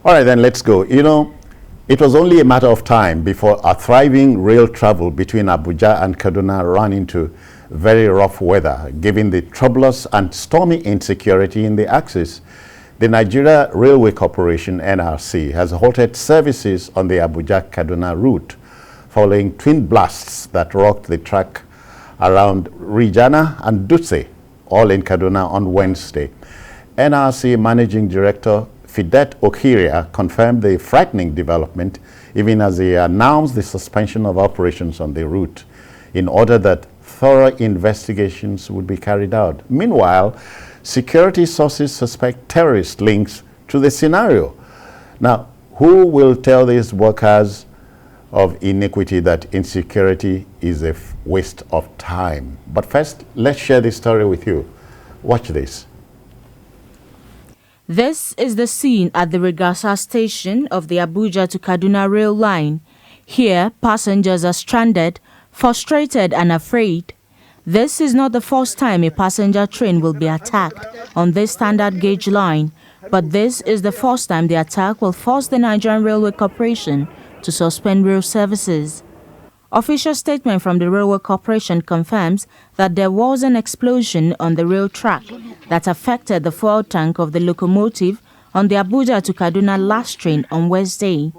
All right, then let's go. You know, it was only a matter of time before a thriving rail travel between Abuja and Kaduna ran into very rough weather, given the troublous and stormy insecurity in the axis. The Nigeria Railway Corporation, NRC, has halted services on the Abuja-Kaduna route following twin blasts that rocked the track around Rijana and Dutse, all in Kaduna, on Wednesday. NRC Managing Director Fidet Okiria confirmed the frightening development, even as he announced the suspension of operations on the route in order that thorough investigations would be carried out. Meanwhile, security sources suspect terrorist links to the scenario. Now, who will tell these workers of iniquity that insecurity is a waste of time? But first, let's share this story with you. Watch this. This is the scene at the Regasa station of the Abuja to Kaduna rail line. Here, passengers are stranded, frustrated and afraid. This is not the first time a passenger train will be attacked on this standard gauge line, but this is the first time the attack will force the Nigerian Railway Corporation to suspend rail services. Official statement from the Railway Corporation confirms that there was an explosion on the rail track that affected the fuel tank of the locomotive on the Abuja to Kaduna last train on Wednesday.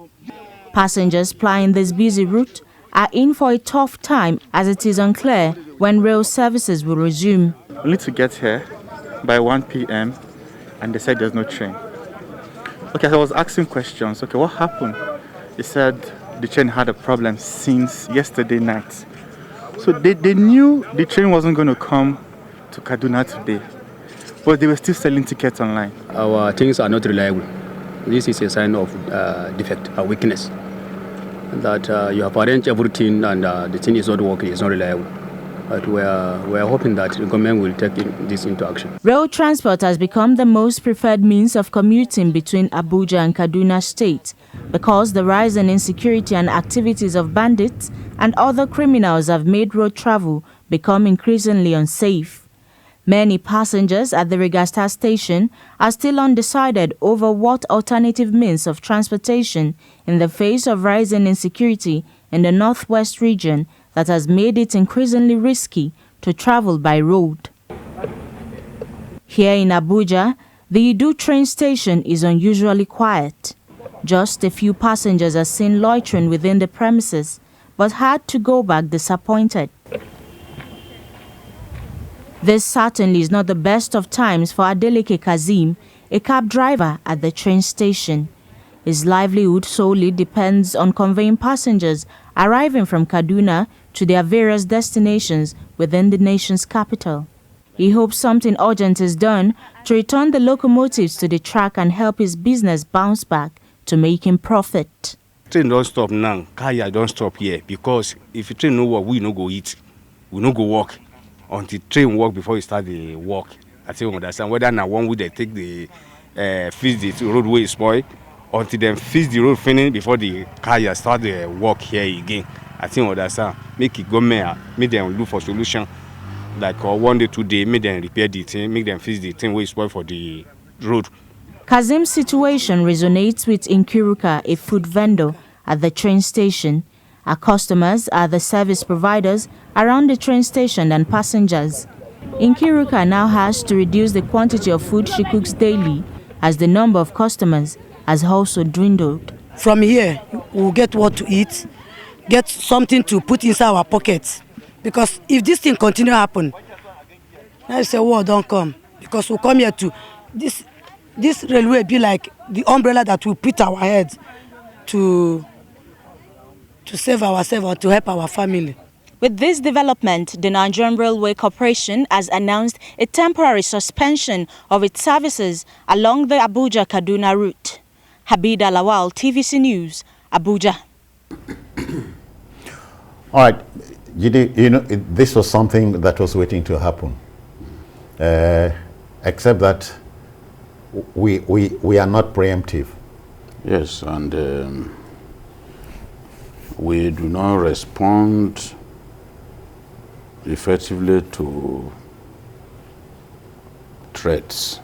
Passengers plying this busy route are in for a tough time, as it is unclear when rail services will resume. We need to get here by 1 p.m. and they said there's no train. Okay, I was asking questions. Okay, what happened? He said the train had a problem since yesterday night. So they knew the train wasn't going to come to Kaduna today, but they were still selling tickets online. Our things are not reliable. This is a sign of defect, a weakness. That you have arranged everything and the thing is not working, it's not reliable. But we are hoping that the government will take this into action. Rail transport has become the most preferred means of commuting between Abuja and Kaduna State because the rise in insecurity and activities of bandits and other criminals have made road travel become increasingly unsafe. Many passengers at the Regasta station are still undecided over what alternative means of transportation in the face of rising insecurity in the northwest region that has made it increasingly risky to travel by road. Here in Abuja, the Idu train station is unusually quiet. Just a few passengers are seen loitering within the premises, but had to go back disappointed. This certainly is not the best of times for Adeleke Kazim, a cab driver at the train station. His livelihood solely depends on conveying passengers arriving from Kaduna to their various destinations within the nation's capital. He hopes something urgent is done to return the locomotives to the track and help his business bounce back to making profit. Train don't stop now. Kaya don't stop here because if the train no work, we no go eat, we no go walk until train work before you start the walk. I think we understand whether now one way they take the fix the roadway spoil until them fix the road finish before the Kaya start the work here again. I think we understand. Make it go mayor, make them look for solution. Like 1 day, 2 days, make them repair the thing, make them fix the thing where it's spoil for the road. Kazim's situation resonates with Nkiruka, a food vendor at the train station. Our customers are the service providers around the train station and passengers. Nkiruka now has to reduce the quantity of food she cooks daily as the number of customers has also dwindled. From here, we'll get what to eat, get something to put inside our pockets. Because if this thing continue to happen, I say, war don't come. Because we'll come here to, this railway be like the umbrella that will put our heads to save ourselves or to help our family. With this development, the Nigerian Railway Corporation has announced a temporary suspension of its services along the Abuja-Kaduna route. Habida Lawal, TVC News, Abuja. All right, Jide, you know, this was something that was waiting to happen, except that we are not preemptive. Yes, and we do not respond effectively to threats.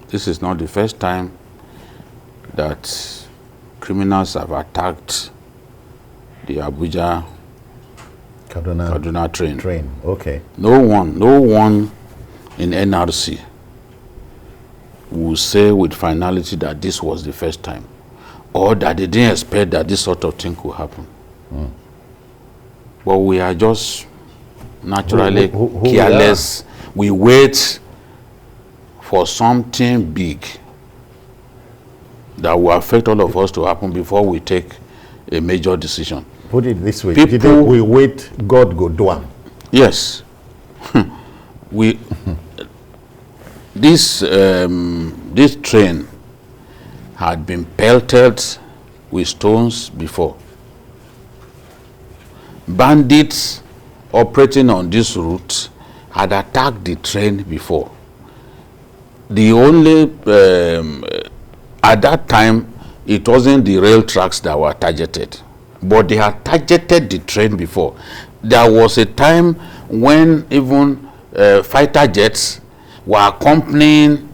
This is not the first time that criminals have attacked the Abuja Kaduna train. Okay. No one in NRC will say with finality that this was the first time, or that they didn't expect that this sort of thing could happen. But we are just naturally careless. We wait for something big that will affect all of us to happen before we take a major decision. Put it this way: People, we wait, God go do am. Yes. This train had been pelted with stones before. Bandits operating on this route had attacked the train before. The only at that time, it wasn't the rail tracks that were targeted, but they had targeted the train before. There was a time when even fighter jets were accompanying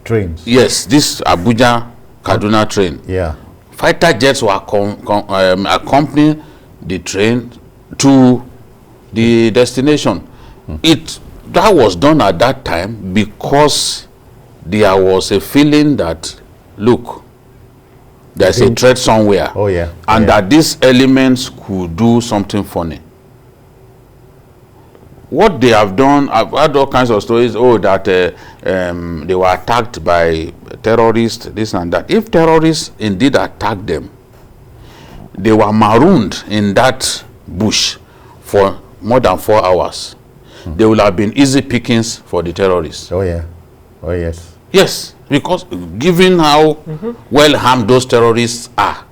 trains. Yes, this Abuja Kaduna train. Yeah. Fighter jets were accompanying the train to the destination. That was done at that time because there was a feeling that, look, there's a threat somewhere. Oh yeah. And that these elements could do something funny. What they have done, I've heard all kinds of stories, that they were attacked by terrorists, this and that. If terrorists indeed attacked them, they were marooned in that bush for more than 4 hours. They would have been easy pickings for the terrorists. Oh yeah. Oh yes. Yes, because given how well armed those terrorists are,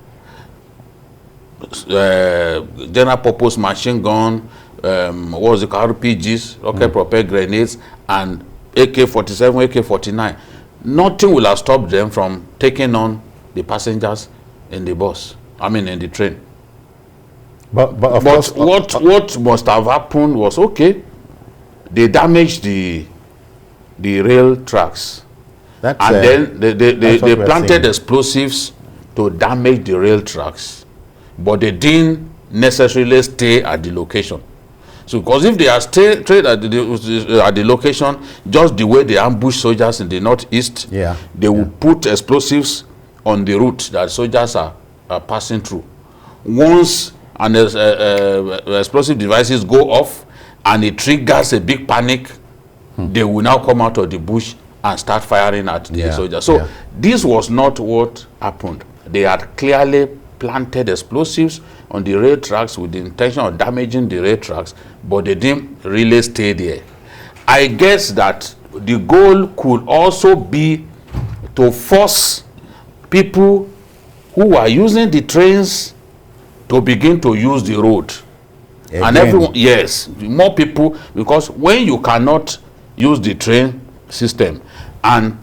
general purpose machine gun, what was it, RPGs, rocket propelled grenades, and AK-47, AK-49, nothing will have stopped them from taking on the passengers in the bus. I mean, in the train. But of course, what must have happened was, okay, they damaged the rail tracks, and then they planted explosives to damage the rail tracks, but they didn't necessarily stay at the location. So, because if they are stayed at the location, just the way they ambush soldiers in the northeast, they will put explosives on the route that soldiers are passing through. Once explosive devices go off and it triggers a big panic, they will now come out of the bush and start firing at the soldiers. So this was not what happened. They had clearly planted explosives on the rail tracks with the intention of damaging the rail tracks, but they didn't really stay there. I guess that the goal could also be to force people who are using the trains to begin to use the road. Again. And everyone, yes, more people, because when you cannot use the train system and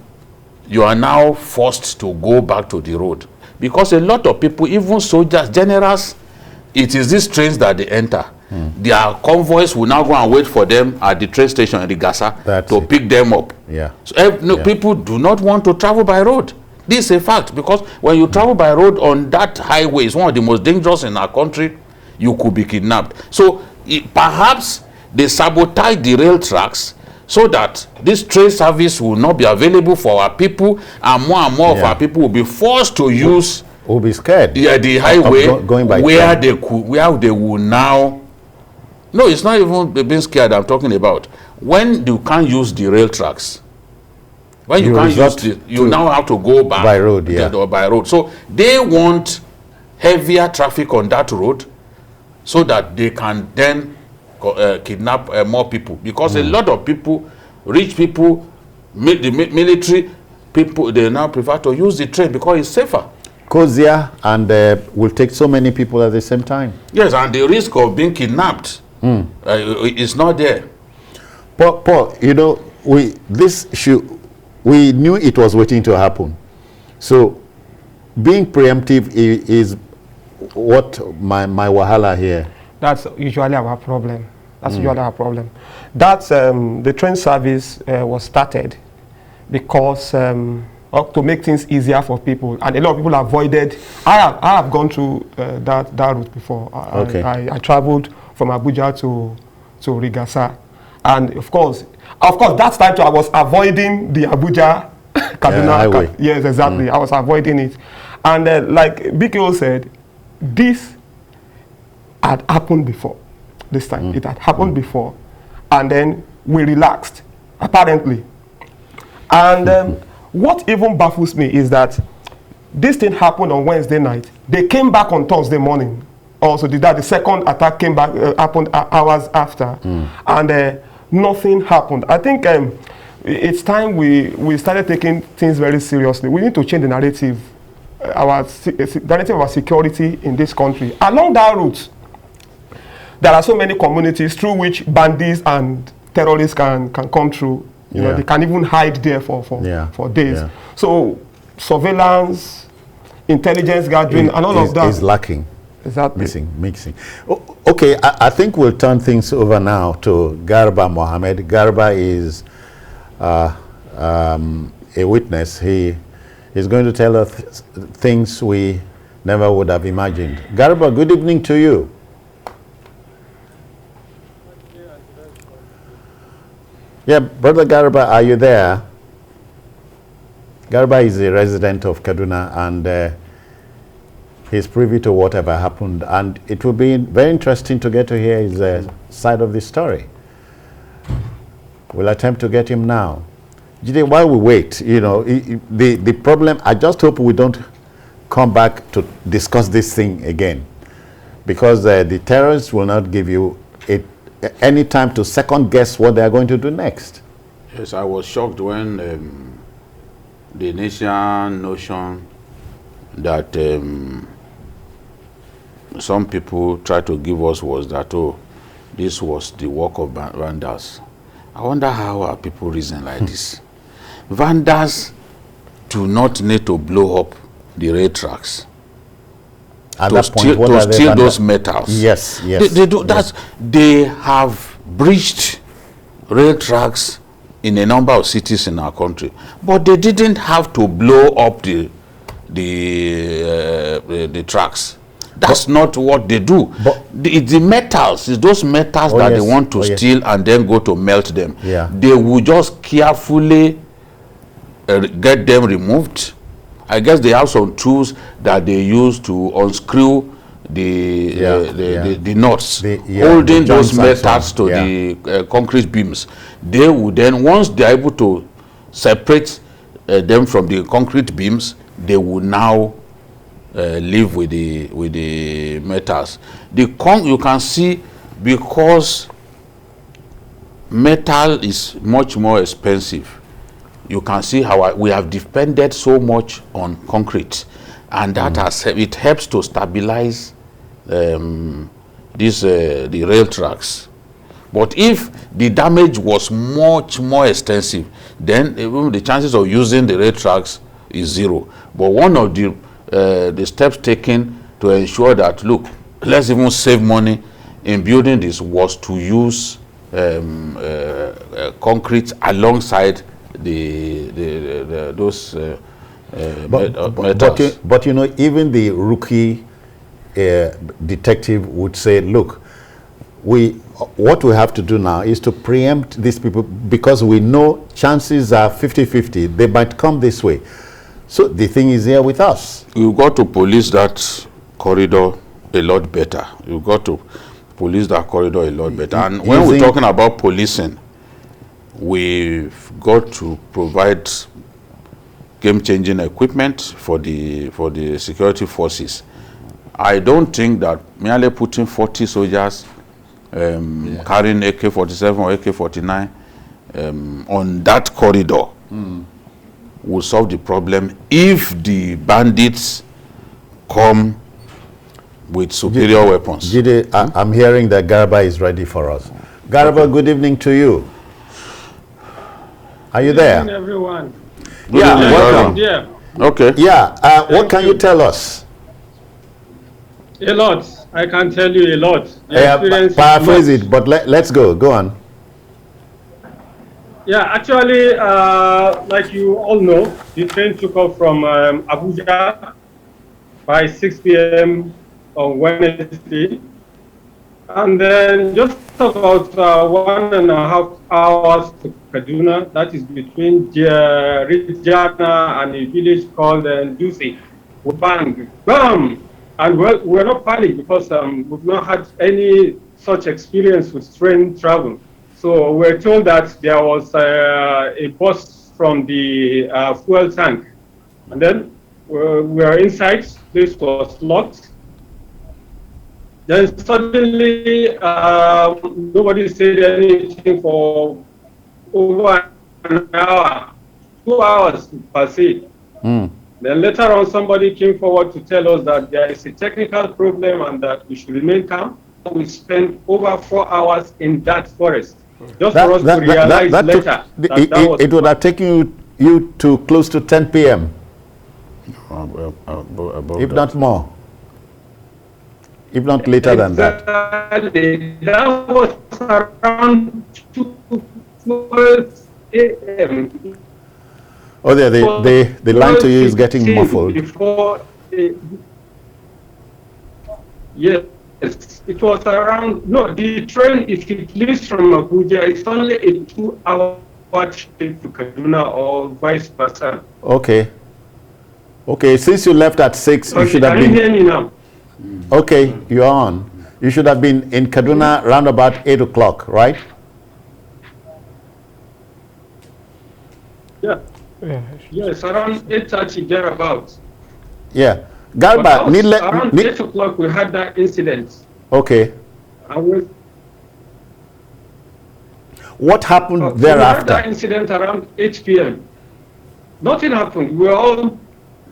you are now forced to go back to the road, because a lot of people, even soldiers, generals, it is these trains that they enter. Their convoys will now go and wait for them at the train station in Rigasa to pick them up. So people do not want to travel by road. This is a fact, because when you travel by road on that highway, it's one of the most dangerous in our country, you could be kidnapped. So perhaps they sabotage the rail tracks so that this train service will not be available for our people, and more of our people will be forced to use will be scared. The highway going by where they will now. No, it's not even being scared I'm talking about. When you can't use the rail tracks, when you can't use you now have to go back by road, by road. So they want heavier traffic on that road so that they can then kidnap more people, because a lot of people, rich people, the military people, they now prefer to use the train because it's safer. Cozier and will take so many people at the same time. Yes, and the risk of being kidnapped is not there. Paul, you know, we knew it was waiting to happen. So being preemptive is what my wahala here. That's usually our problem. That's usually our problem. That's the train service was started because of to make things easier for people, and a lot of people avoided. I have gone through that route before. I traveled from Abuja to Rigasa, and of course that time too, I was avoiding the Abuja Kaduna. Yes, exactly. I was avoiding it, and like BKO said, this had happened before. This time it had happened before, and then we relaxed apparently, and. What even baffles me is that this thing happened on Wednesday night. They came back on Thursday morning. Also, the second attack came back, happened hours after, and nothing happened. I think it's time we started taking things very seriously. We need to change the narrative, narrative of our security in this country. Along that route, there are so many communities through which bandits and terrorists can come through. You know, they can even hide there for days. Yeah. So surveillance, intelligence gathering, and all of that is lacking. Exactly. Mixing. Okay, I think we'll turn things over now to Garba Mohammed. Garba is a witness. He is going to tell us things we never would have imagined. Garba, good evening to you. Yeah, Brother Garba, are you there? Garba is a resident of Kaduna, and he's privy to whatever happened, and it will be very interesting to get to hear his side of the story. We'll attempt to get him now. Jide, while we wait, you know, the problem, I just hope we don't come back to discuss this thing again, because the terrorists will not give you any time to second guess what they are going to do next. Yes, I was shocked when the nation notion that some people tried to give us was that, oh, this was the work of vandals. I wonder how are people reason like this. Vandals do not need to blow up the rail tracks. At that point, to steal those metals. Yes. They do that. They have breached rail tracks in a number of cities in our country, but they didn't have to blow up the tracks. That's not what they do. But it's the metals. It's those metals that they want to steal and then go to melt them. Yeah. They will just carefully get them removed. I guess they have some tools that they use to unscrew the nuts, holding those metals to the concrete beams. They would then, once they are able to separate them from the concrete beams, they will now live with the metals. You can see, because metal is much more expensive, you can see how we have depended so much on concrete, and that it helps to stabilize the rail tracks. But if the damage was much more extensive, then even the chances of using the rail tracks is zero. But one of the steps taken to ensure that, look, let's even save money in building this, was to use concrete alongside those metals. But you know, even the rookie detective would say, look, what we have to do now is to preempt these people, because we know chances are 50-50. They might come this way. So the thing is here with us. You've got to police that corridor a lot better. You've got to police that corridor a lot better. And when we're talking about policing, we've got to provide game-changing equipment for the security forces. I don't think that merely putting 40 soldiers carrying AK-47 or AK-49 on that corridor will solve the problem if the bandits come with superior weapons. Jide, I'm hearing that Garba is ready for us. Garba, good evening to you. Are you there? Good evening, everyone. Yeah, welcome. Yeah. Okay. Yeah, what can you tell us? A lot. I can tell you a lot. Paraphrase it, but let's go. Go on. Yeah, actually, like you all know, the train took off from Abuja by 6 p.m. on Wednesday. And then just about 1.5 hours to Kaduna, that is between Rijana and a village called Dusi. We bang, bam! And we're not panicked because we've not had any such experience with train travel. So we're told that there was a burst from the fuel tank. And then we were inside, this was locked. Then suddenly, nobody said anything for over an hour, 2 hours per se. Then later on, somebody came forward to tell us that there is a technical problem and that we should remain calm. We spent over 4 hours in that forest, just for us to realize later that it would have taken you to close to 10 p.m. If not more. If not later than that. That was around 12 a.m. Oh, the line to you is getting muffled. Yes, it was around, no, the train, if it leaves from Abuja, it's only a 2-hour trip to Kaduna or vice versa. Okay. Okay, since you left at 6, you should have been... Can you hear me now? Okay, you're on. You should have been in Kaduna around about 8 o'clock, right? Yeah. Yes, around 8:30 thereabouts. Yeah. Garba, around 8 o'clock we had that incident. Okay. What happened thereafter? We had that incident around 8 p.m. Nothing happened. We were all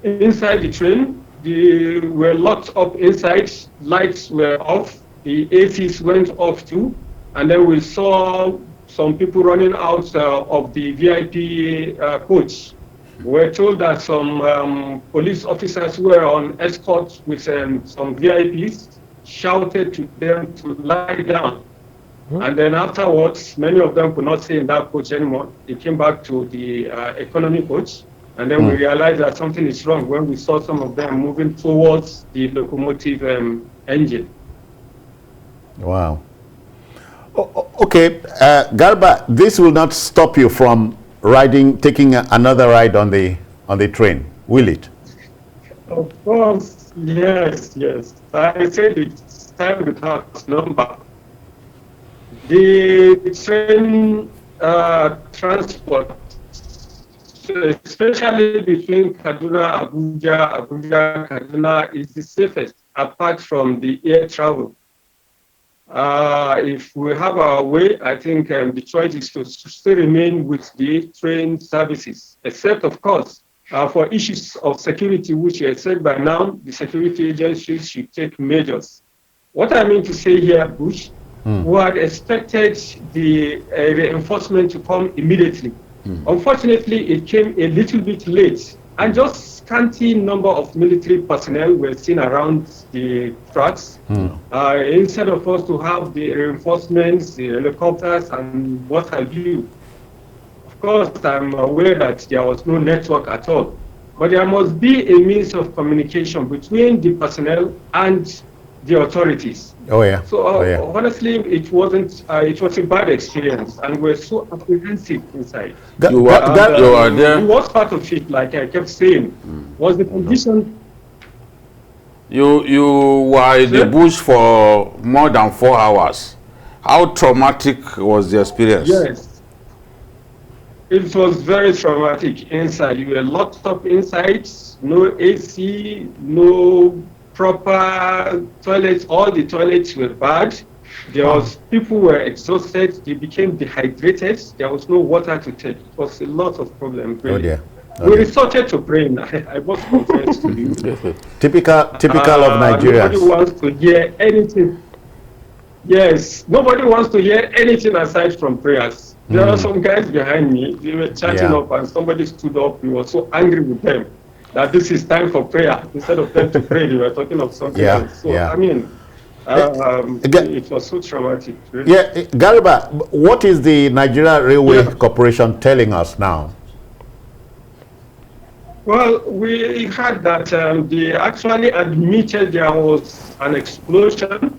inside the train. We were locked up inside, lights were off, the ACs went off too, and then we saw some people running out of the VIP coach. We were told that some police officers who were on escort with some VIPs shouted to them to lie down. And then afterwards, many of them could not stay in that coach anymore. They came back to the economy coach. And then we realized that something is wrong when we saw some of them moving towards the locomotive engine. Wow. Okay, Garba, this will not stop you from taking another ride on the train, will it? Of course, yes. I said it's time without number. The train transport, especially between Kaduna, Abuja, Kaduna, is the safest apart from the air travel. If we have our way, I think the choice is to still remain with the train services, except, of course, for issues of security, which I said by now, the security agencies should take measures. What I mean to say here, Bush, we had expected the reinforcement to come immediately. Unfortunately, it came a little bit late, and just scanty number of military personnel were seen around the tracks. Instead of us to have the reinforcements, the helicopters, and what have you. Of course, I'm aware that there was no network at all, but there must be a means of communication between the personnel and the authorities. Oh yeah. So honestly, it wasn't. It was a bad experience, and we're so apprehensive inside. You are there. The worst part of it, like I kept saying, was the condition. You were in the bush for more than 4 hours. How traumatic was the experience? Yes, it was very traumatic inside. You were locked up inside, no AC, no proper toilets. All the toilets were bad. There was people were exhausted. They became dehydrated. There was no water to take. It was a lot of problems. Really. Oh dear. We resorted to praying. I must confess to you. Typical of Nigeria. Nobody wants to hear anything. Yes, nobody wants to hear anything aside from prayers. There are some guys behind me. They were chatting up, and somebody stood up. We were so angry with them that this is time for prayer. Instead of them to pray, they were talking of something else. So I mean, It was so traumatic. Really. Yeah, Garba, what is the Nigeria Railway Corporation telling us now? Well, we heard that they actually admitted there was an explosion,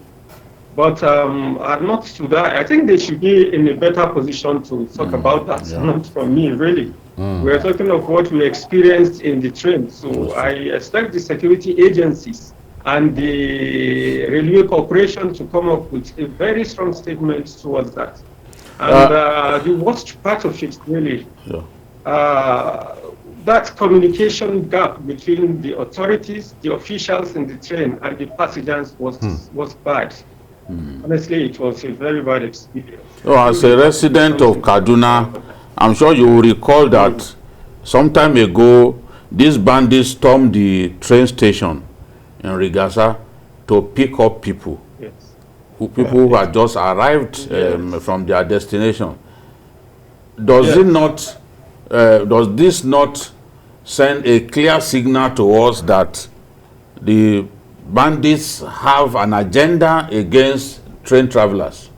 but are not to that. I think they should be in a better position to talk about that, not from me, really. We're talking of what we experienced in the train. So I expect the security agencies and the railway corporation to come up with a very strong statement towards that. And the worst part of it, really, that communication gap between the authorities, the officials in the train, and the passengers was bad. Honestly, it was a very bad experience. So as a resident of Kaduna, I'm sure you will recall that some time ago, these bandits stormed the train station in Rigasa to pick up people, people who had just arrived from their destination. Does it not? Does this not send a clear signal to us that the bandits have an agenda against train travelers?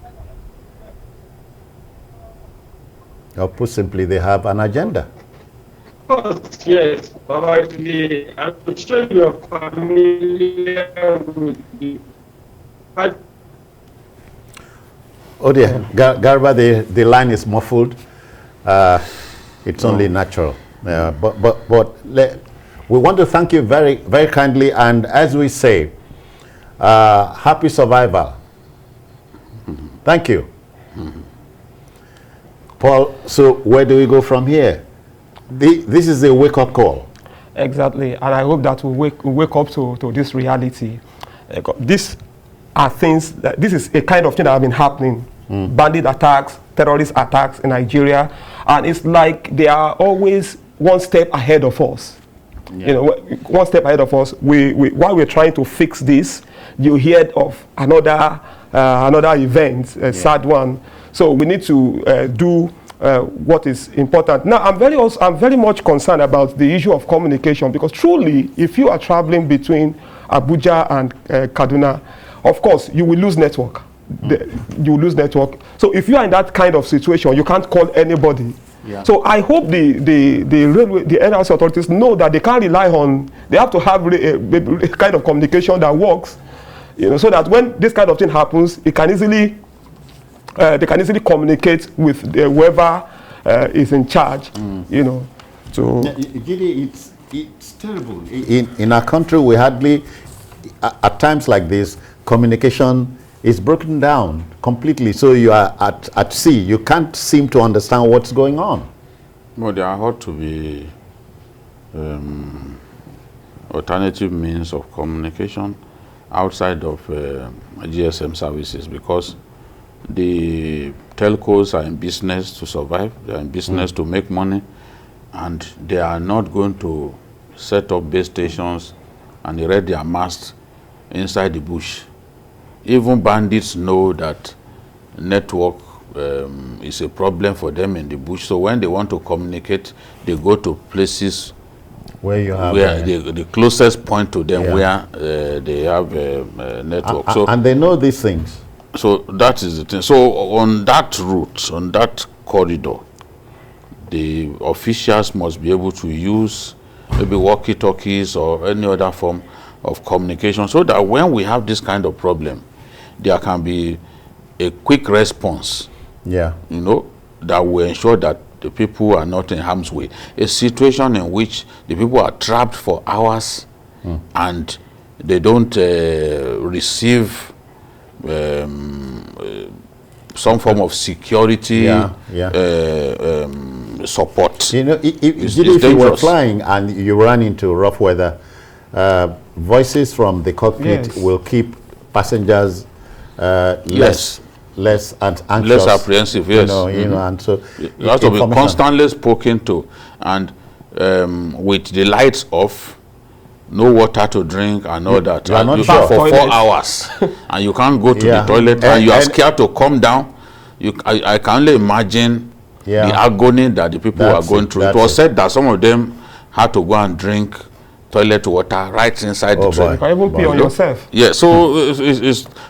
Or put simply, they have an agenda. Of course, yes. I'm sure you're familiar with the... Oh dear, Garba, the line is muffled. It's only natural. But we want to thank you very, very kindly, and as we say, happy survival. Thank you. Paul, so where do we go from here? This is a wake-up call. Exactly, and I hope that we wake up to this reality. These are things that this is a kind of thing that have been happening. Bandit attacks, terrorist attacks in Nigeria, and it's like they are always one step ahead of us. You know, one step ahead of us. While we're trying to fix this, you hear of another event, a sad one. So we need to do what is important. Now, I'm very much concerned about the issue of communication, because truly, if you are traveling between Abuja and Kaduna, of course, you will lose network. You will lose network. So if you are in that kind of situation, you can't call anybody. So I hope the NRC authorities know that they can't rely on, they have to have a kind of communication that works, you know, so that when this kind of thing happens, it can easily, they can easily communicate with whoever is in charge, you know. So it's terrible. In our country, we hardly, at times like this, communication is broken down completely. So you are at sea. You can't seem to understand what's going on. Well, there ought to be alternative means of communication outside of GSM services, because the telcos are in business to survive. They are in business to make money, and they are not going to set up base stations and erect their masts inside the bush. Even bandits know that network is a problem for them in the bush. So when they want to communicate, they go to places where you have the closest point to them, where they have a network. So and they know these things. So that is the thing. So on that route, on that corridor, the officials must be able to use maybe walkie-talkies or any other form of communication, so that when we have this kind of problem, there can be a quick response, you know, that will ensure that the people are not in harm's way. A situation in which the people are trapped for hours and they don't receive some form of security support. You know, if you were flying and you run into rough weather, voices from the cockpit will keep passengers less anxious, less apprehensive. Yes, you know, and so you have to be constantly spoken to, and with the lights off, no water to drink and all that. You are not for 4 hours, and you can't go to the toilet, and you are scared to come down. I can only imagine the agony that the people are going through. It was said that some of them had to go and drink toilet water right inside the train. You can even pee on yourself. Yeah, so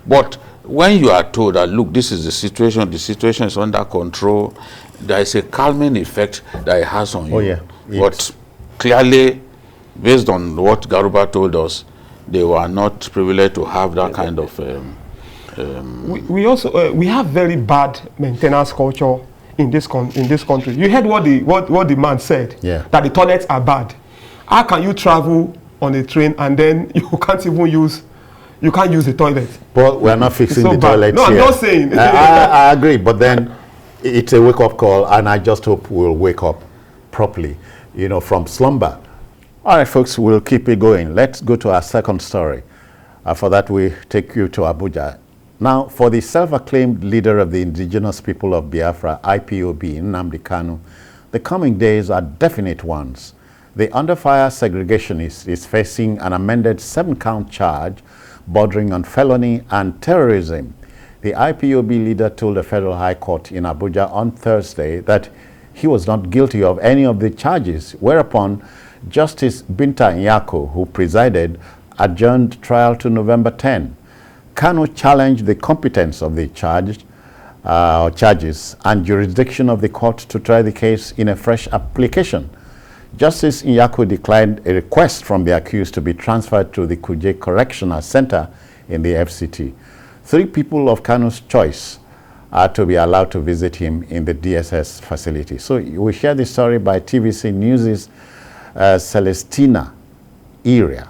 but when you are told that, look, this is the situation is under control, there is a calming effect that it has on you. Yeah. But clearly, based on what Garuba told us, they were not privileged to have that kind of... we also we have very bad maintenance culture in this country. You heard what the man said, that the toilets are bad. How can you travel on a train and then you can't use the toilet? But we're not fixing the toilets here. No, I'm not saying. I agree, but then it's a wake-up call, and I just hope we'll wake up properly, from slumber. All right, folks, we'll keep it going. Let's go to our second story. For that, we take you to Abuja. Now, for the self-acclaimed leader of the indigenous people of Biafra, IPOB, Nnamdi Kanu, the coming days are definite ones. The under-fire segregationist is facing an amended 7-count charge bordering on felony and terrorism. The IPOB leader told the Federal High Court in Abuja on Thursday that he was not guilty of any of the charges, whereupon Justice Binta Nyako, who presided, adjourned trial to November 10. Kanu challenged the competence of the charges and jurisdiction of the court to try the case in a fresh application. Justice Nyako declined a request from the accused to be transferred to the Kuje Correctional Center in the FCT. 3 people of Kanu's choice are to be allowed to visit him in the DSS facility. So we share this story by TVC News' Celestina Area.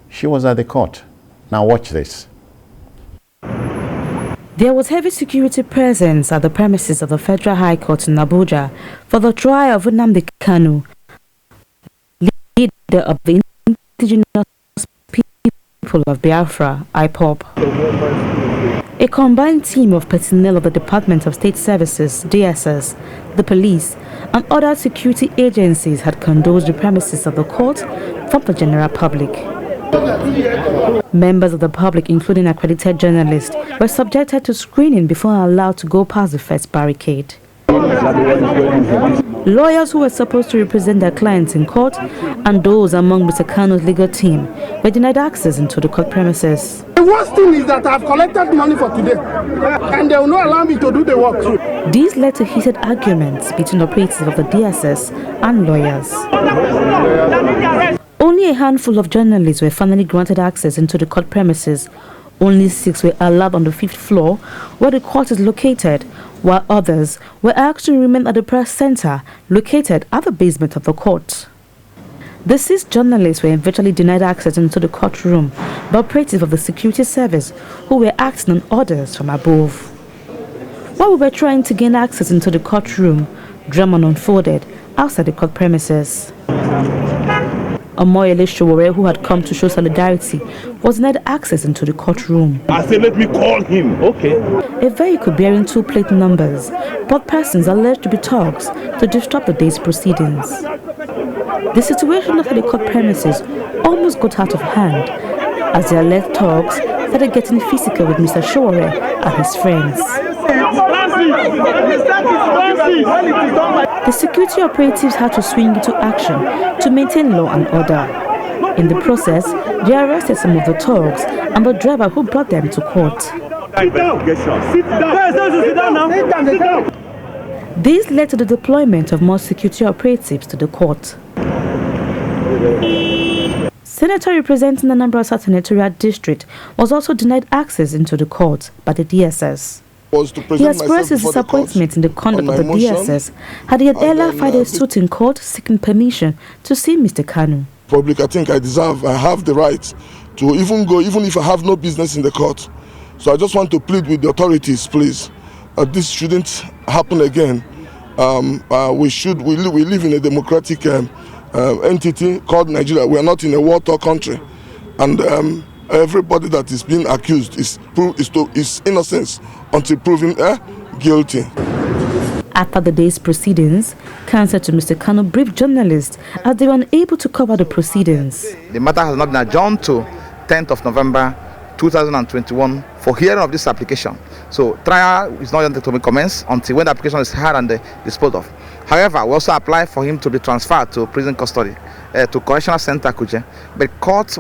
She was at the court. Now watch this. There was heavy security presence at the premises of the Federal High Court in Abuja for the trial of Nnamdi Kanu, leader of the indigenous people of Biafra, IPOB. A combined team of personnel of the Department of State Services, DSS, the police, and other security agencies had condoned the premises of the court from the general public. Members of the public, including accredited journalists, were subjected to screening before allowed to go past the first barricade. Lawyers who were supposed to represent their clients in court and those among Mr. Kanu's legal team were denied access into the court premises. The worst thing is that I've collected money for today and they will not allow me to do the work. These led to heated arguments between operatives of the DSS and lawyers. Only a handful of journalists were finally granted access into the court premises. Only 6 were allowed on the 5th floor where the court is located, while others were asked to remain at the press center located at the basement of the court. The 6 journalists were eventually denied access into the courtroom by operatives of the security service who were acting on orders from above. While we were trying to gain access into the courtroom, drama unfolded outside the court premises. Omoyele Showore, who had come to show solidarity, was denied access into the courtroom. I said, let me call him. Okay. A vehicle bearing 2 plate numbers brought persons alleged to be thugs to disrupt the day's proceedings. The situation after the court premises almost got out of hand as the alleged thugs started getting physical with Mr. Showore and his friends. The security operatives had to swing into action to maintain law and order. In the process, they arrested some of the thugs and the driver who brought them to court. Sit down. Sit down. This led to the deployment of more security operatives to the court. Senator representing the Anambra Senatorial District was also denied access into the court by the DSS. He expressed his disappointment in the conduct of the DSS had he had earlier filed a suit in court seeking permission to see Mr. Kanu. Public, I think I have the right to even go, even if I have no business in the court. So I just want to plead with the authorities, please. This shouldn't happen again. We live in a democratic entity called Nigeria. We are not in a war-torn country, and everybody that is being accused is innocent until proven guilty. After the day's proceedings, counsel to Mr. Kanu briefed journalists as they were unable to cover the proceedings. The matter has not been adjourned to 10th of November 2021 for hearing of this application. So trial is not going to be commenced until when the application is heard and disposed of. However, we also applied for him to be transferred to prison custody, to Correctional Center Kuje. But court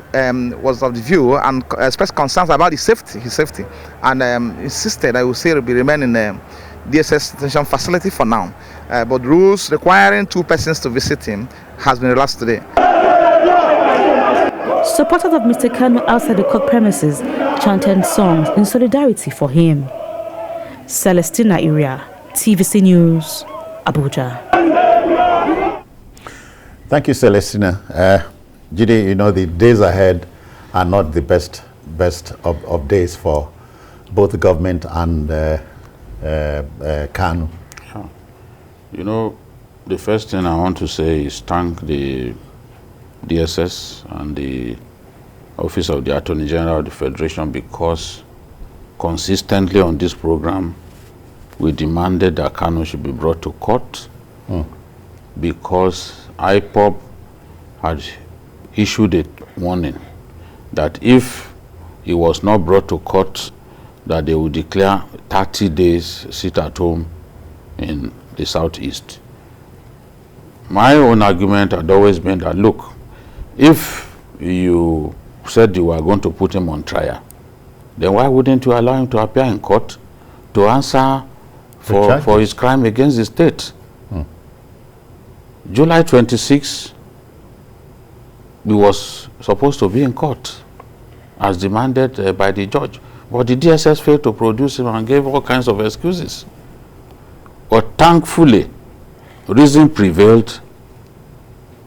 was of the view and expressed concerns about his safety, and insisted that he will still be remaining in DSS detention facility for now. But rules requiring 2 persons to visit him has been relaxed today. Supporters of Mr. Kanu outside the court premises chanted songs in solidarity for him. Celestina Iria, TVC News, Abuja. Thank you, Celestina. Jide, you know, the days ahead are not the best of days for both the government and Kanu. You know, the first thing I want to say is thank the DSS and the Office of the Attorney General of the Federation, because consistently on this program we demanded that Kanu should be brought to court, because IPOB had issued a warning that if he was not brought to court, that they would declare 30 days sit at home in the southeast. My own argument had always been that, look, if you said you were going to put him on trial, then why wouldn't you allow him to appear in court to answer for his crime against the state? July 26, he was supposed to be in court as demanded by the judge, but the DSS failed to produce him and gave all kinds of excuses. But thankfully, reason prevailed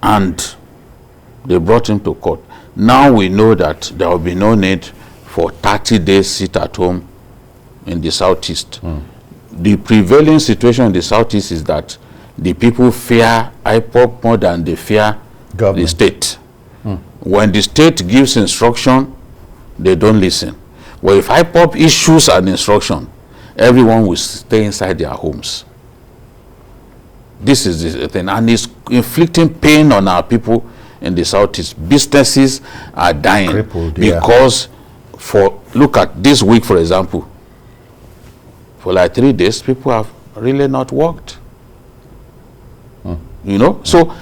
and they brought him to court. Now we know that there will be no need for 30 days sit at home in the southeast. The prevailing situation in the southeast is that the people fear IPOB more than they fear the state. When the state gives instruction, they don't listen. Well, if IPOB issues an instruction, everyone will stay inside their homes. This is the thing, and it's inflicting pain on our people in the southeast. Businesses are dying because look at this week, for example. For like 3 days, people have really not worked. You know, so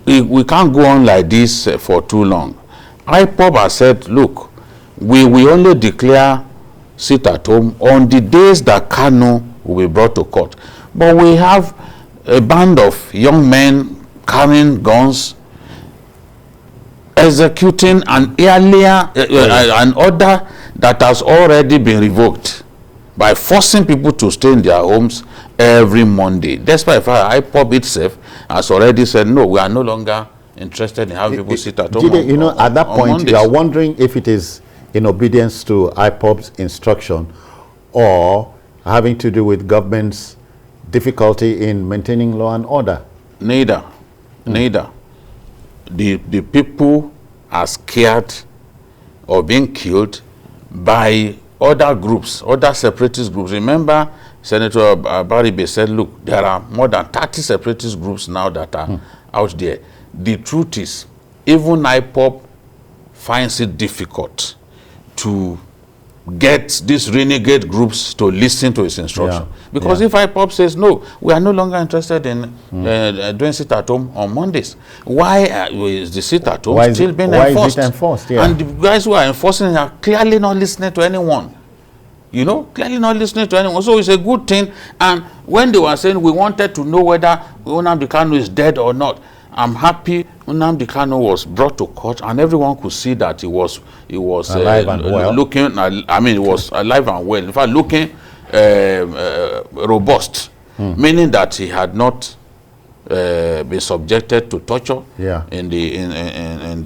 we can't go on like this for too long. IPOB has said, look, we only declare sit at home on the days that Kanu will be brought to court. But we have a band of young men carrying guns, executing an earlier an order that has already been revoked by forcing people to stay in their homes every Monday. Despite the fact IPOB itself has already said, no, we are no longer interested in having people sit at home. You know, at that point, you are wondering if it is in obedience to IPOB's instruction or having to do with government's difficulty in maintaining law and order. Neither. The people are scared of being killed by other groups, other separatist groups. Remember, Senator Baribe said, look, there are more than 30 separatist groups now that are out there. The truth is, even IPOB finds it difficult to get these renegade groups to listen to his instruction. Because if IPOB says, no, we are no longer interested in doing sit at home on Mondays, why is the sit at home still being enforced? Is it enforced? And the guys who are enforcing it are clearly not listening to anyone. You know, clearly not listening to anyone. So it's a good thing. And when they were saying we wanted to know whether Nnamdi Kanu is dead or not, I'm happy Nnamdi Kanu was brought to court and everyone could see that he was alive and well. Looking, I mean, he was alive and well. In fact, looking robust, meaning that he had not been subjected to torture in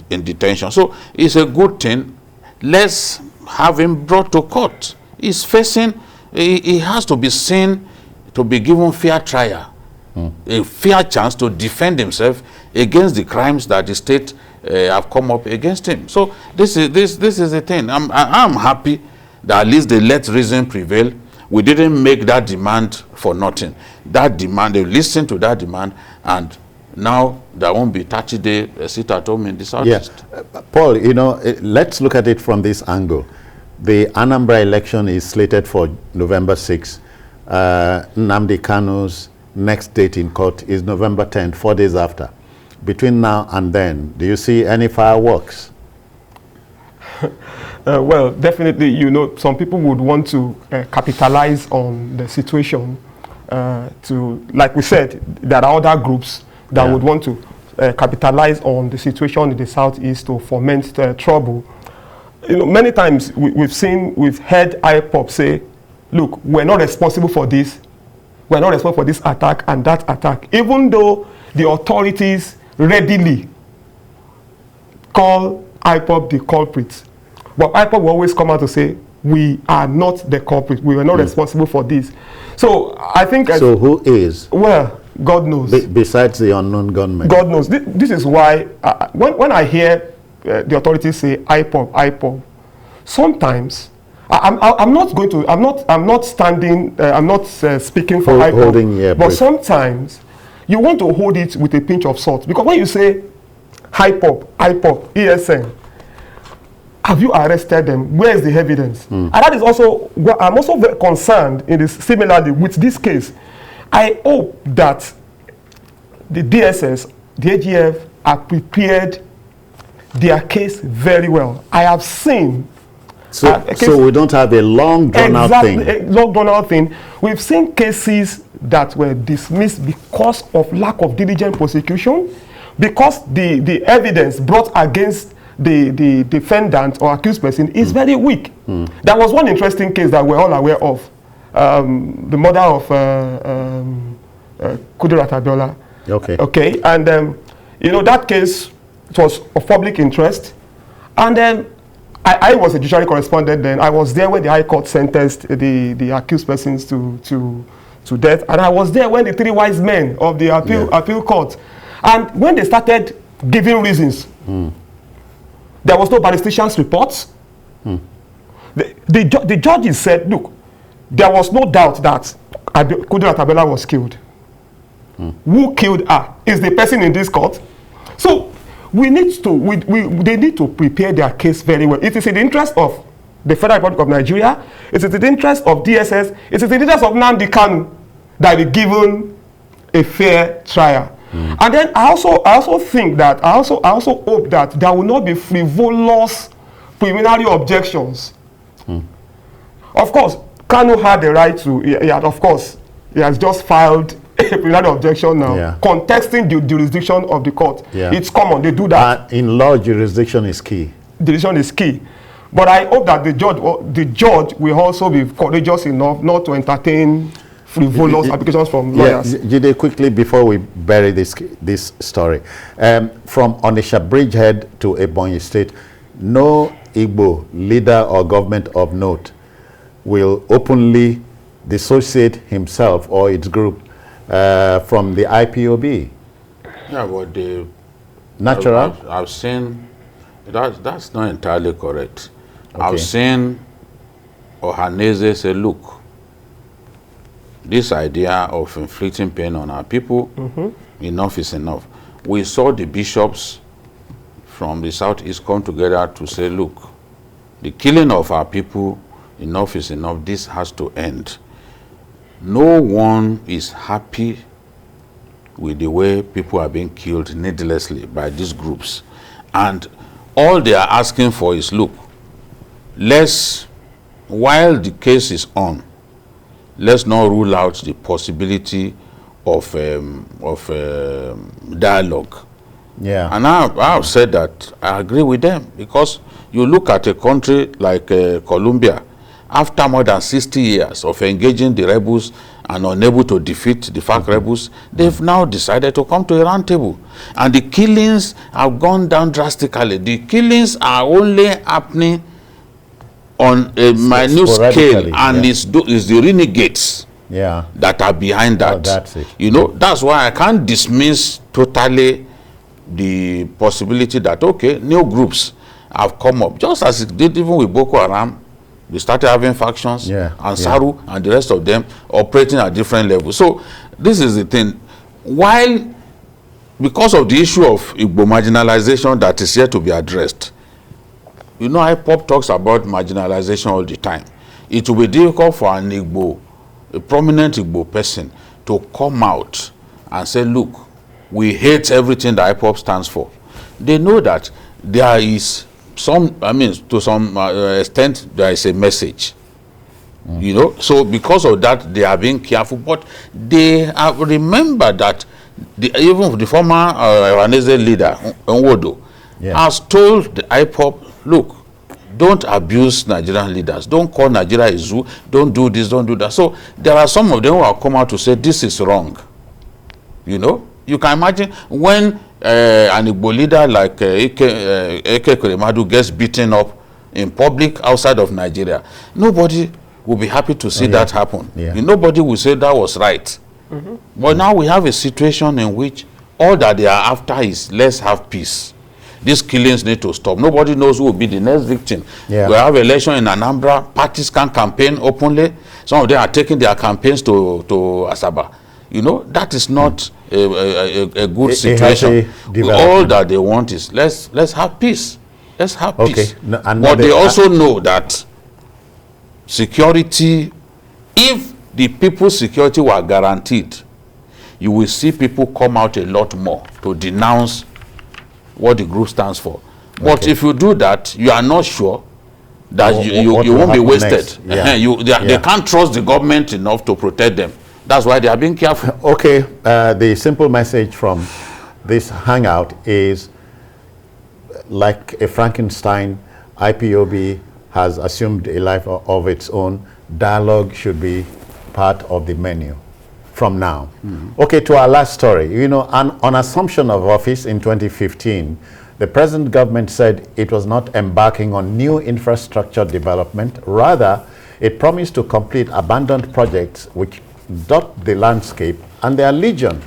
detention. So it's a good thing. Let's have him brought to court. He's facing, he has to be seen to be given fair trial, a fair chance to defend himself against the crimes that the state have come up against him. So this is the thing. I'm happy that at least they let reason prevail. We didn't make that demand for nothing. That demand, they listened to that demand, and now there won't be 30-day sit at home in the southeast. Paul, you know, let's look at it from this angle. The Anambra election is slated for November 6. Nnamdi Kanu's next date in court is November 10th, 4 days after. Between now and then, do you see any fireworks? Well, definitely, you know, some people would want to capitalize on the situation to, like we said, there are other groups that would want to capitalize on the situation in the southeast to foment trouble. You know, many times we've heard IPOB say, look, we're not responsible for this. We're not responsible for this attack and that attack, even though the authorities readily call IPOB the culprits. But IPOB will always come out to say, we are not the culprit. We were not responsible for this. So I think... So who is? Well, God knows. Besides the unknown gunman. God knows. This is why when I hear the authorities say IPOB, sometimes I'm not speaking for IPOB, but sometimes you want to hold it with a pinch of salt, because when you say IPOB, ESN, have you arrested them? Where is the evidence? And that is also, I'm also very concerned in this, similarly with this case. I hope that the DSS, the AGF have prepared their case very well. I have seen. So we don't have a long drawn out thing. A long drawn out thing. We've seen cases that were dismissed because of lack of diligent prosecution, because the evidence brought against the defendant or accused person is very weak. There was one interesting case that we're all aware of. The mother of Kudirat Abiola. Okay. And you know, that case, it was of public interest. And I was a judiciary correspondent then. I was there when the High Court sentenced the accused persons to death. And I was there when the three wise men of the appeal court. And when they started giving reasons, there was no balistician's reports. The judges said, look, there was no doubt that Kudirat Abiola was killed. Who killed her is the person in this court. So we need to, they need to prepare their case very well. It is in the interest of the Federal Republic of Nigeria. It is in the interest of DSS. It is in the interest of Nnamdi Kanu that be given a fair trial. And then I also think that, I also hope that there will not be frivolous preliminary objections. Of course, Kanu had the right to, he has just filed a preliminary objection now, contesting the jurisdiction of the court. It's common, they do that. In law, jurisdiction is key. Jurisdiction is key. But I hope that the judge will also be courageous enough not to entertain frivolous applications from lawyers. Jide, quickly before we bury this story, from Onitsha Bridgehead to Ebonyi State, no Igbo leader or government of note will openly dissociate himself or its group from the IPOB. Yeah, but the natural. I've seen that's not entirely correct. I've seen Ohaneze say, look, this idea of inflicting pain on our people, enough is enough. We saw the bishops from the southeast come together to say, look, the killing of our people, enough is enough. This has to end. No one is happy with the way people are being killed needlessly by these groups. And all they are asking for is, look, while the case is on, let's not rule out the possibility of dialogue. And I've said that I agree with them, because you look at a country like Colombia, after more than 60 years of engaging the rebels and unable to defeat the FARC rebels, they've now decided to come to a round table. And the killings have gone down drastically. The killings are only happening on a minute scale, and it's the renegades that are behind that. That's it. You know, that's why I can't dismiss totally the possibility that, okay, new groups have come up, just as it did even with Boko Haram. They started having factions, and Saru and the rest of them operating at different levels. So this is the thing. While, because of the issue of Igbo marginalization that is yet to be addressed, you know, IPOB talks about marginalization all the time. It will be difficult for a prominent Igbo person to come out and say, look, we hate everything that IPOB stands for. They know that there is some, I mean, to some extent, there is a message. You know, so because of that, they are being careful. But they have remembered that even the former Ohaneze leader, Nwodo, has told the IPOB, look, don't abuse Nigerian leaders. Don't call Nigeria a zoo. Don't do this, don't do that. So there are some of them who have come out to say this is wrong. You know, you can imagine when an Igbo leader like Eke Kuremadu gets beaten up in public outside of Nigeria. Nobody will be happy to see that happen. Nobody will say that was right. But now we have a situation in which all that they are after is let's have peace. These killings need to stop. Nobody knows who will be the next victim. We have election in Anambra. Parties can campaign openly. Some of them are taking their campaigns to Asaba. You know, that is not a good situation. All that they want is let's have peace. Let's have peace. No, but they also know that security, if the people's security were guaranteed, you will see people come out a lot more to denounce what the group stands for. But if you do that, you are not sure that you won't be wasted. They can't trust the government enough to protect them. That's why they are being careful. Okay, the simple message from this hangout is, like a Frankenstein, IPOB has assumed a life of its own. Dialogue should be part of the menu from now. Okay, to our last story. You know, on assumption of office in 2015, the present government said it was not embarking on new infrastructure development. Rather, it promised to complete abandoned projects which dot the landscape, and they are legion.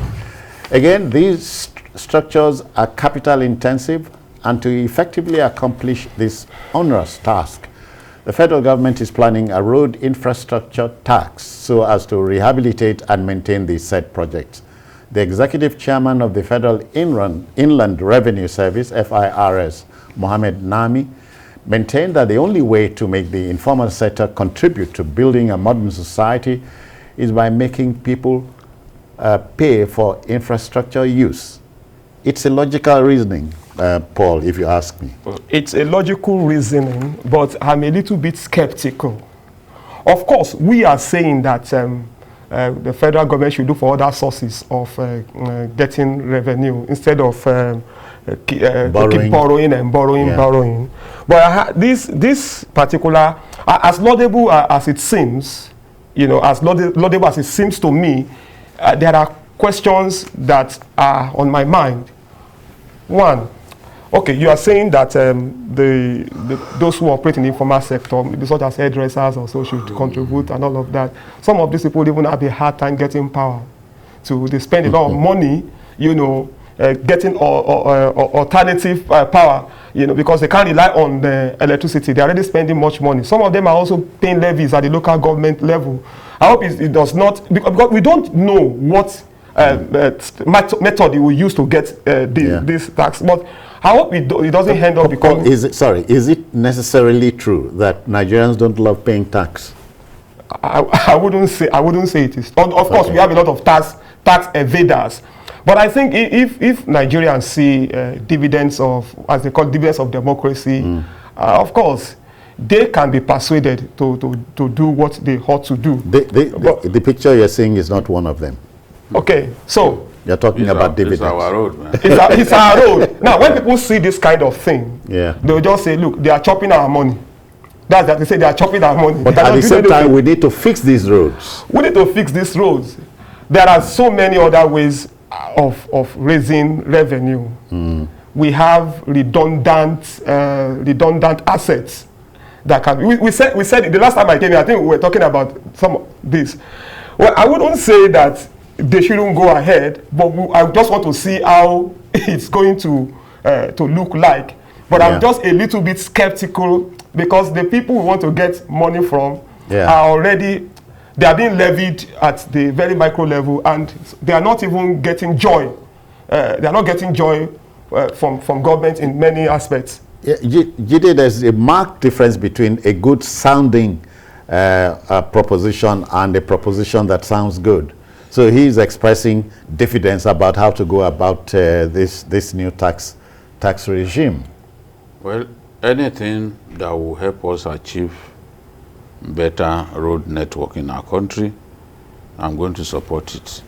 Again, these structures are capital intensive, and to effectively accomplish this onerous task, the federal government is planning a road infrastructure tax so as to rehabilitate and maintain these said projects. The executive chairman of the Federal Inland Revenue Service, FIRS, Mohammed Nami, maintained that the only way to make the informal sector contribute to building a modern society is by making people pay for infrastructure use. It's a logical reasoning, Paul, if you ask me. It's a logical reasoning, but I'm a little bit skeptical. Of course, we are saying that the federal government should look for other sources of getting revenue instead of keep borrowing and borrowing. But this particular, as laudable as it seems, you know, as laudable as it seems to me, there are questions that are on my mind. One, okay, you are saying that those who operate in the informal sector, such as hairdressers also, should contribute and all of that. Some of these people even have a hard time getting power. So they spend a lot of money, you know, getting alternative power, you know, because they can't rely on the electricity. They're already spending much money. Some of them are also paying levies at the local government level. I hope it does not, because we don't know what method it will use to get this tax. But I hope it doesn't end up becoming... Is it necessarily true that Nigerians don't love paying tax? I wouldn't say it is. Of course, we have a lot of tax evaders. But I think if Nigerians see dividends of, as they call dividends of democracy, of course, they can be persuaded to do what they ought to do. The picture you're seeing is not one of them. Okay, so you're talking about dividends. It's our road, man. It's our road. Now, when people see this kind of thing, they'll just say, look, they are chopping our money. That's that. They say they are chopping our money. But at the same time, we need to fix these roads. We need to fix these roads. There are so many other ways of raising revenue. We have redundant assets that can. We said the last time I came here, I think we were talking about some of this. Well, I wouldn't say that they shouldn't go ahead, but I just want to see how it's going to look like. But I'm just a little bit skeptical, because the people we want to get money from are already, they are being levied at the very micro level, and they are not even getting joy. They are not getting joy from government in many aspects. Jide, there's a marked difference between a good sounding proposition and a proposition that sounds good. So he is expressing diffidence about how to go about this new tax regime. Well, anything that will help us achieve better road network in our country, I'm going to support it.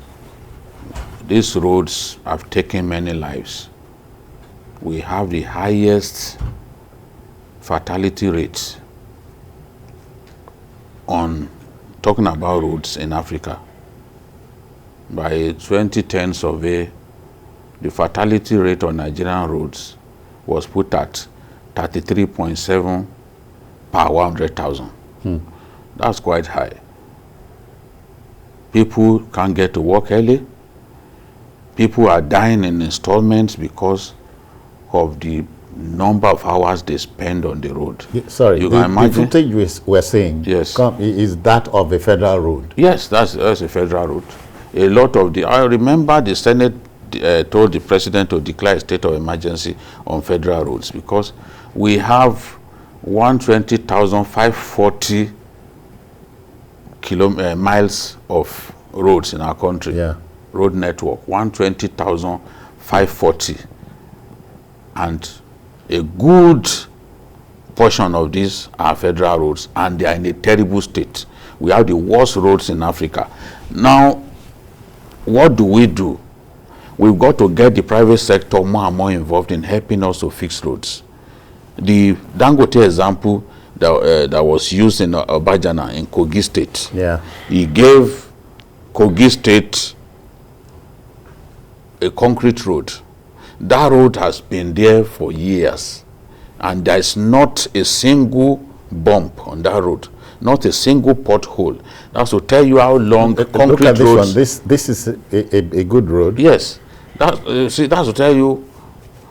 These roads have taken many lives. We have the highest fatality rates on talking about roads in Africa. By a 2010 survey, the fatality rate on Nigerian roads was put at 33.7 per 100,000. That's quite high. People can't get to work early. People are dying in installments because of the number of hours they spend on the road. Sorry, you can imagine. The footage we're saying, yes, is that of a federal road? Yes, that's a federal road. A lot of I remember the Senate told the president to declare a state of emergency on federal roads because we have 120,540 miles of roads in our country. Yeah. Road network, 120,540. And a good portion of these are federal roads, and they are in a terrible state. We have the worst roads in Africa. Now, what do? We've got to get the private sector more and more involved in helping us to fix roads. The Dangote example that was used in Abuja in Kogi State. Yeah. He gave Kogi State a concrete road. That road has been there for years, and there is not a single bump on that road, not a single pothole. That's to tell you how long concrete look at this roads. One. This is a good road. Yes, that's to tell you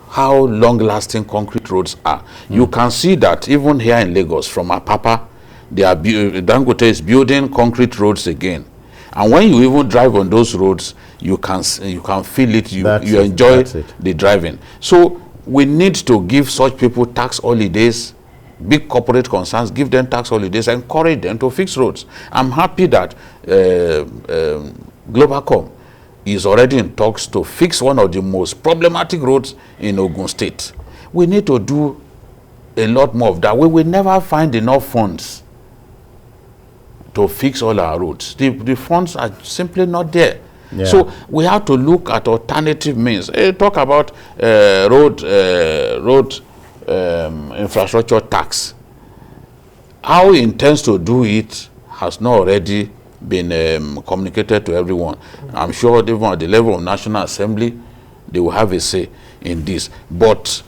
how long-lasting concrete roads are. You can see that even here in Lagos, from Apapa, Dangote is building concrete roads again. And when you even drive on those roads, you can feel it. You enjoy the driving. So we need to give such people tax holidays. Big corporate concerns, give them tax holidays, encourage them to fix roads. I'm happy that Globalcom is already in talks to fix one of the most problematic roads in Ogun State. We need to do a lot more of that. We will never find enough funds to fix all our roads. The funds are simply not there. Yeah. So we have to look at alternative means. Talk about road infrastructure tax. How he intends to do it has not already been communicated to everyone. I'm sure even at the level of National Assembly, they will have a say in this. But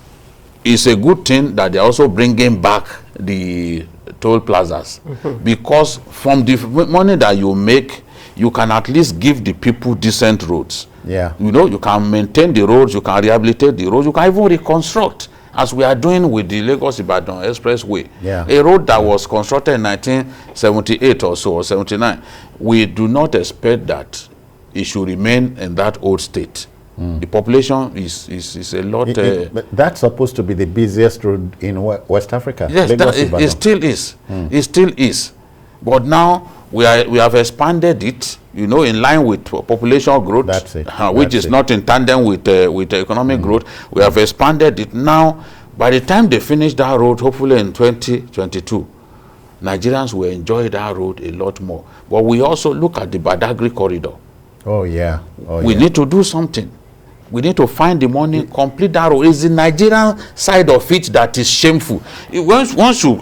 it's a good thing that they're also bringing back the toll plazas, because from the money that you make, you can at least give the people decent roads. Yeah. You know, you can maintain the roads, you can rehabilitate the roads, you can even reconstruct, as we are doing with the Lagos-Ibadan Expressway. Yeah. A road that was constructed in 1978 or so, or 79. We do not expect that it should remain in that old state. The population is a lot. But that's supposed to be the busiest road in West Africa. Yes, it still is. It still is. But now we have expanded it, you know, in line with population growth. That's it. Which is not in tandem with economic growth. We have expanded it. Now, by the time they finish that road, hopefully in 2022, Nigerians will enjoy that road a lot more. But we also look at the Badagry corridor. Oh, yeah. We need to do something. We need to find the money, complete that road. It's the Nigerian side of it that is shameful. Once you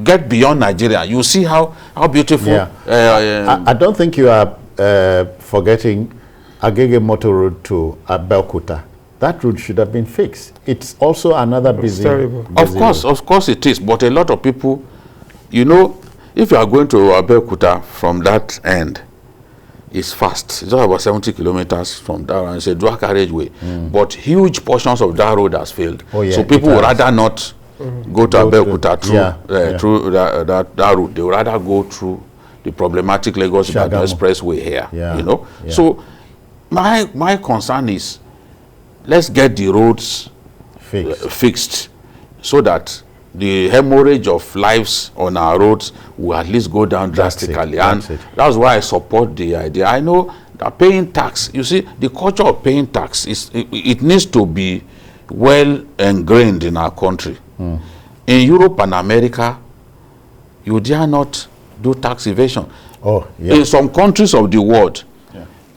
get beyond Nigeria, you see how beautiful. Yeah. I don't think you are forgetting Agege Motor Road to Abeokuta. That road should have been fixed. It's also another busy. Terrible. Of course it is. But a lot of people, you know, if you are going to Abeokuta from that end, it's fast. It's just about 70 kilometers from there, and it's a dual carriageway. But huge portions of that road has failed. Oh, yeah, so people would rather not go to Abeokuta through that route. They would rather go through the problematic Lagos-Ibadan Expressway here. Yeah. You know. Yeah. So my concern is, let's get the roads fixed so that the hemorrhage of lives on our roads will at least go down drastically. That's why I support the idea. I know that paying tax, you see, the culture of paying tax, it needs to be well ingrained in our country. In Europe and America, you dare not do tax evasion. In some countries of the world,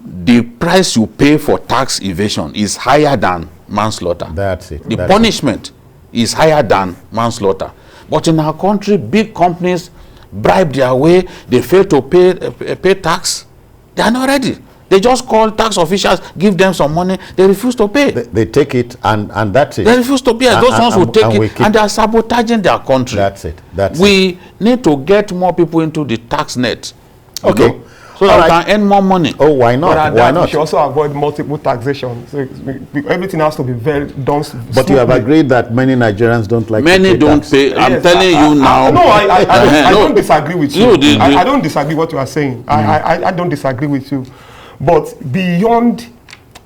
the price you pay for tax evasion is higher than manslaughter. That's it. The punishment is higher than manslaughter. But in our country, big companies bribe their way, they fail to pay tax, they are not ready. They just call tax officials, give them some money, they refuse to pay. They take it and that's it. They refuse to pay. Those ones will take it and they are sabotaging their country. That's it. We need to get more people into the tax net. Okay. So that we can earn more money. Oh, why not? Why not? We should also avoid multiple taxation. So everything has to be very done. But you have agreed that many Nigerians don't like many to pay don't tax. pay. I'm telling you now. No, I don't disagree with you. I don't disagree what you are saying. I don't disagree with you. But beyond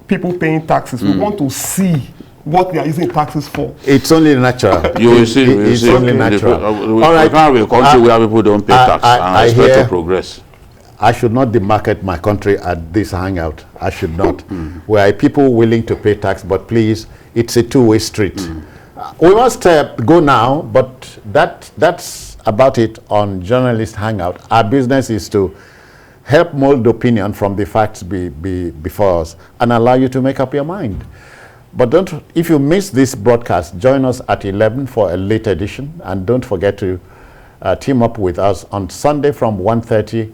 people paying taxes, we want to see what they are using taxes for. It's only natural. You will see. It's only natural. All right. We can't be a country where people don't pay tax and expect to progress. I should not demarket my country at this hangout. I should not. We are people willing to pay tax, but please, it's a two-way street. We must go now, but that's about it on Journalist Hangout. Our business is to help mold opinion from the facts before us and allow you to make up your mind. But if you miss this broadcast, join us at 11 for a late edition, and don't forget to team up with us on Sunday from 1:30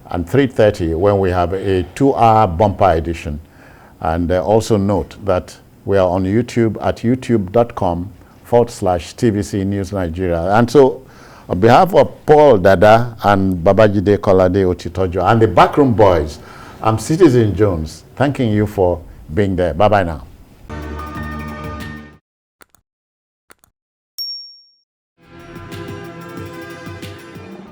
and 3:30 when we have a 2-hour bumper edition. And also note that we are on YouTube at youtube.com/TVC News Nigeria. And so on behalf of Paul Dada and Babajide Kolade Otitojo and the Backroom Boys, I'm Citizen Jones, thanking you for being there. Bye-bye now.